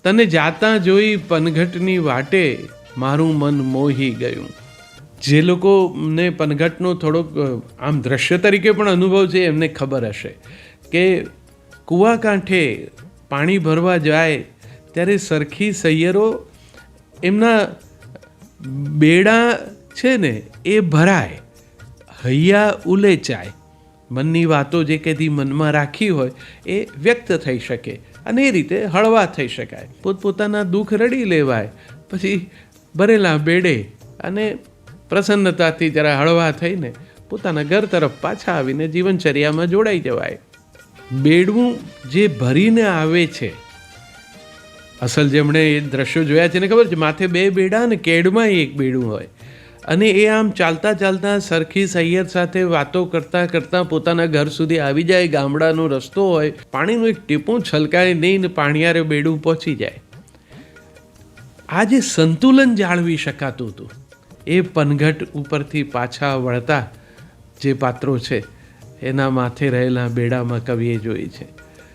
તને જાતા જોઈ પનઘટની વાટે મારું મન મોહી ગયું. જે લોકોને પનઘટનો થોડોક આમ દ્રશ્ય તરીકે પણ અનુભવ છે એમને ખબર હશે કે કૂવા કાંઠે પાણી ભરવા જાય ત્યારે સરખી સૈયરો એમના બેડા છે ને એ ભરાય, હૈયા ઉલેચાય, મનની વાતો જે કદી મનમાં રાખી હોય એ વ્યક્ત થઈ શકે અને એ રીતે હળવા થઈ શકાય. પોતપોતાના દુઃખ રડી લેવાય, પછી ભરેલા બેડે અને પ્રસન્નતાથી જરા હળવા થઈને પોતાના ઘર તરફ પાછા આવીને જીવનચર્યામાં જોડાઈ જવાય. બેડું જે ભરીને આવે છે, અસલ જેમણે એ દ્રશ્યો જોયા છે ને ખબર છે, માથે 2 બેડા ને કેડમાં એક બેડું હોય અને એ આમ ચાલતા ચાલતા સરખી સૈયર સાથે વાતો કરતાં કરતાં પોતાના ઘર સુધી આવી જાય. ગામડાનો રસ્તો હોય, પાણીનું એક ટીપું છલકાય નહીં ને પાણીયારે બેડું પહોંચી જાય. આ જે સંતુલન જાળવી શકાતું હતું એ પનઘટ ઉપરથી પાછા વળતા જે પાત્રો છે એના માથે રહેલા બેડામાં કવિએ જોઈ છે.